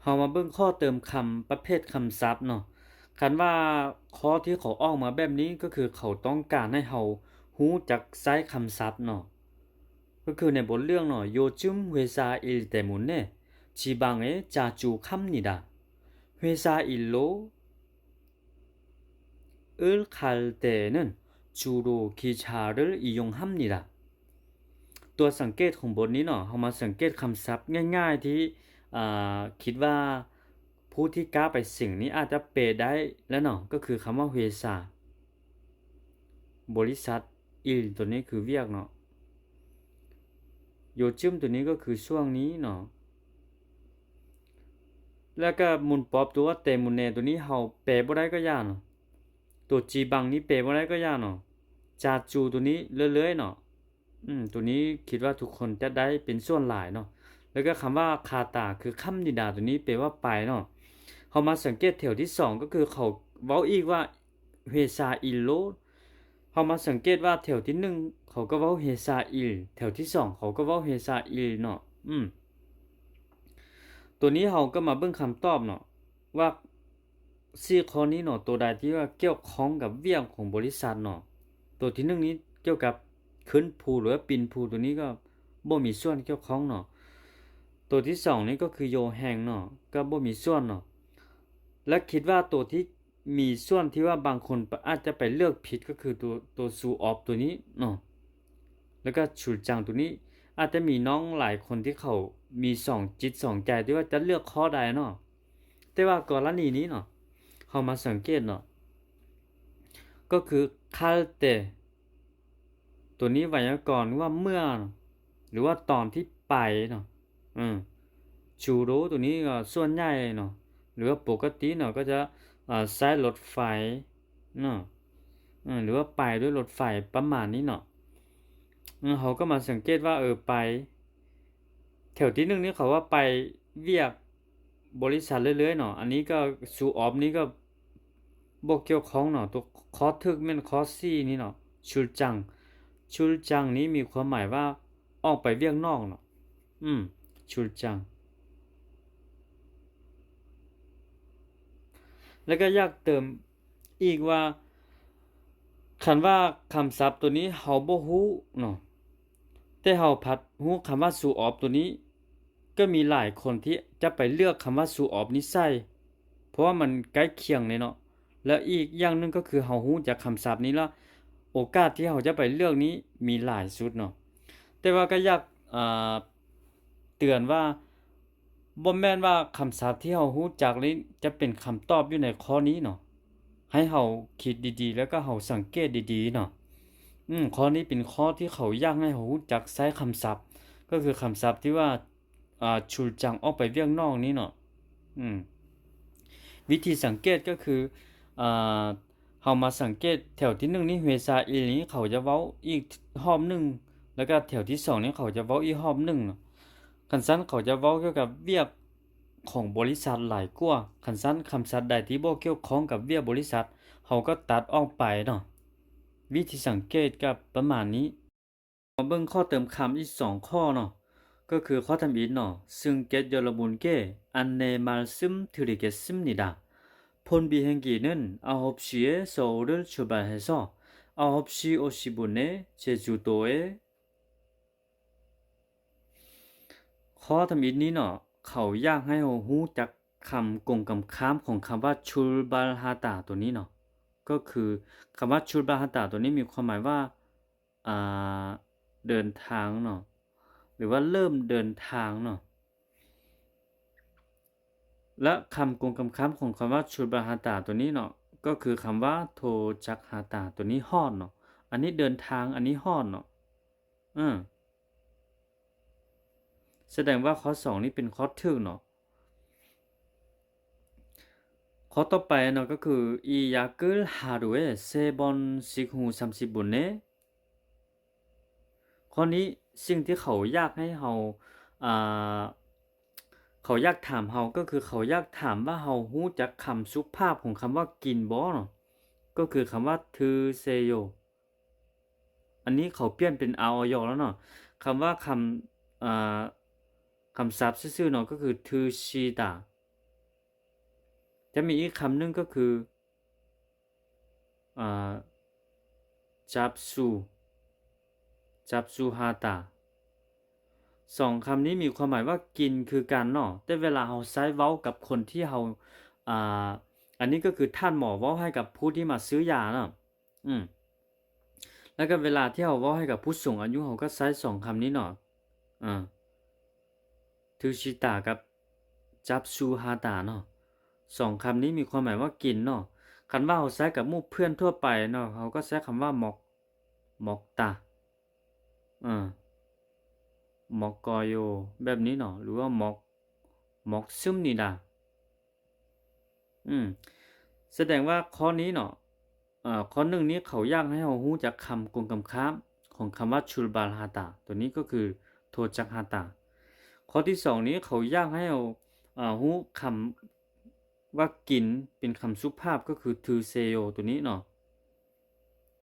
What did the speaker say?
เรามาเบิ่งข้อเติมคำประเภทคำศัพท์เนาะคันว่าข้อที่เขาออกมาแบบนี้ก็คือเขาต้องการให้เรารู้จักใช้คำศัพท์เนาะก็คือในบทเรื่องเนาะ요즘회사일때문에지방에자주갑니다 회사일로을갈 때는 주로 기차를 이용합니다. ตัวสังเกตของบทนี้เนาะเรามาสังเกตคำศัพท์ง่ายๆที่คิดว่าผู้ที่กล้าไปสิ่งนี้อาจจะเปลได้แล้วเนาะก็คือคำว่าเวซาบริษัทอิลตัวนี้คือเวียกเนาะโยจิมตัวนี้ก็คือช่วงนี้เนาะแล้วก็มุนปอบตัวเตมุนเนตัวนี้เราเปลบ่ได้ก็ยากเนาะตัวจีบังนี้เปลบ่ได้ก็ยากเนาะจาจูตัวนี้เลื่อยๆเนาะตัวนี้คิดว่าทุกคนจะได้เป็นส่วนหลายเนาะแล้วก็คำว่าคาตาคือคำนิดาตัวนี้แปลว่าไปเนาะเขามาสังเกตแถวที่สองก็คือเขาเว้าอีกว่าเฮซาอิโลเขามาสังเกตว่าแถวที่หนึ่งเขาก็เว้าเฮซาอิลแถวที่สองเขาก็เว้าเฮซาอิลเนาะตัวนี้เขาก็มาเบิ่งคำตอบเนาะว่าสี่ข้อนี้เนาะตัวใดที่ว่าเกี่ยวข้องกับเวียกของบริษัทเนาะตัวที่หนึ่งนี้เกี่ยวกับขึ้นภูหรือว่าปินภูตัวนี้ก็บ่มีส่วนเกี่ยวข้องเนาะตัวที่สองนี้ก็คือโยแฮงเนาะก็บ่มีส่วนเนาะและคิดว่าตัวที่มีส่วนที่ว่าบางคนอาจจะไปเลือกผิดก็คือตัวซูออฟตัวนี้เนาะแล้วก็ชูจังตัวนี้อาจจะมีน้องหลายคนที่เขามีสองจิตสองใจที่ว่าจะเลือกข้อใดเนาะแต่ว่ากรณีนี้เนาะเขามาสังเกตเนาะก็คือคาเตตัวนี้ไวยากรณ์ว่าเมื่อหรือว่าตอนที่ไปเนาะชูโรตัวนี้ก็ส่วนใหญ่เนาะหรือว่าปกติเนาะก็จะใช้รถไฟเนาะหรือว่าไปด้วยรถไฟประมาณนี้เนาะเขาก็มาสังเกตว่าไปแถวที่หนึ่งนี่เขาว่าไปเวียกบริษัทเรื่อยๆเนาะอันนี้ก็ซูออฟนี่ก็บกเกี่ยวข้องเนาะตัวคอทึกแม่นคอซี่นี่เนาะชูจังนี้มีความหมายว่าออกไปเวียกนอกเนาะชูจังแล้วก็อยากเติมอีกว่าคันว่าคำศัพท์ตัวนี้เฮาบ่ฮู้เนาะแต่เฮาพัดฮู้คำว่าสูออบตัวนี้ก็มีหลายคนที่จะไปเลือกคำว่าสูออบนี้ใส่เพราะว่ามันใกล้เคียงเลยเนาะแล้วอีกอย่างหนึงก็คือเฮาฮู้จากคำศัพท์นี้แล้วโอกาสที่เฮาจะไปเลือกนี้มีหลายสุดเนาะแต่ว่าก็อยากอ่าเตือนว่าบ่แม่นว่าคำศัพท์ที่เฮาฮู้จักนี้จะเป็นคำตอบอยู่ในข้อนี้เนาะให้เฮาคิดดีๆแล้วก็เฮาสังเกตดีๆเนาะข้อนี้เป็นข้อที่เขาอยากให้เฮารู้จักใช้คำศัพท์ก็คือคำศัพท์ที่ว่าชูจังออกไปเวียงนอกนี้เนาะอืมวิธีสังเกตก็คืออ่าเฮามาสังเกตแถวที่1นี่เฮซาอีนี้เขาจะเว้าอีกรอบหนึงแล้วก็แถวที่2นี่เขาจะเว้าอีกรอบหนึงเนาะคันซั้นเขาจะเว้าเกี่ยวกับเวียกของบริษัทหลายกว่าคันซั้นคำศัพท์ใดที่บ่เกี่ยวข้องกับเวียกบริษัทเขาก็ตัดออกไปเนาะวิธีสังเกตก็ประมาณนี้มาเบิ่งข้อเติมคำอีก2ข้อเนาะก็คือข้อทำอิฐเนาะ승객 여러분께 안내 말씀드리겠습니다. 본 비행기는 9시에 서울을 출발해서 9시 50분에 제주도에 ข้อทำอิฐนี้เนาะเขาอยากให้เรารู้จักคำกงกำค้ามของคำว่าชูลบาลฮาตาตัวนี้เนาะก็คือคำว่าชูลบาลฮาตาตัวนี้มีความหมายว่าอ่าเดินทางเนาะหรือว่าเริ่มเดินทางเนาะและคำกงกำค้ามของคำว่าชูลบาลฮาตาตัวนี้เนาะก็คือคำว่าโทจักฮาตาตัวนี้ฮอดเนาะอันนี้เดินทางอันนี้ฮอดเนาะอืมแสดงว่าข้อ2นี้เป็นข้อถูกเนาะ ข้อต่อไปเนาะก็คือ이약을하루에3번씩 후30분에ข้อนี้สิ่งที่เขาอยากให้เราอ่าเขาอยากถามเราก็คือเขาอยากถามว่าเรารู้จักคำสุภาพของคำว่ากินบ่เนาะก็คือคำว่าทือเซโยอันนี้เขาเปลี่ยนเป็นอาอยแล้วเนาะคำว่าคำศัพท์ซื่อๆเนาะก็คือทือชิดา จะมีอีกคำหนึ่งก็คืออ่าจับซูจับซูฮาตาสองคำนี้มีความหมายว่ากินคือกันเนาะแต่เวลาเราใช้เว้ากับคนที่เราอ่าอันนี้ก็คือท่านหมอเว้าให้กับผู้ที่มาซื้อยาเนาะอืมแล้วก็เวลาที่เราเว้าให้กับผู้สูงอายุเราก็ใช้สองคำนี้เนาะอ่าทูชิตากับจับซูฮาตาเนาะสองคำนี้มีความหมายว่ากินเนาะคันว่าเราใช้กับหมู่เพื่อนทั่วไปเนาะเขาก็ใช้คำว่าหมอกตาอ่า หมอกกอโยแบบนี้เนาะหรือว่าหมอกซึมนี่ล่ะอืมแสดงว่าข้อนี้เนาะข้อหนึ่งนี้เขาอยากให้เรารู้จักคำกลมคำของคำว่าชุลบาลหาตาตัวนี้ก็คือโทจักหาตาข้อที่สองนี้เขาอยากให้เรารู้คำว่ากินเป็นคำสุภาพก็คือทือเซโยตัวนี้เนาะ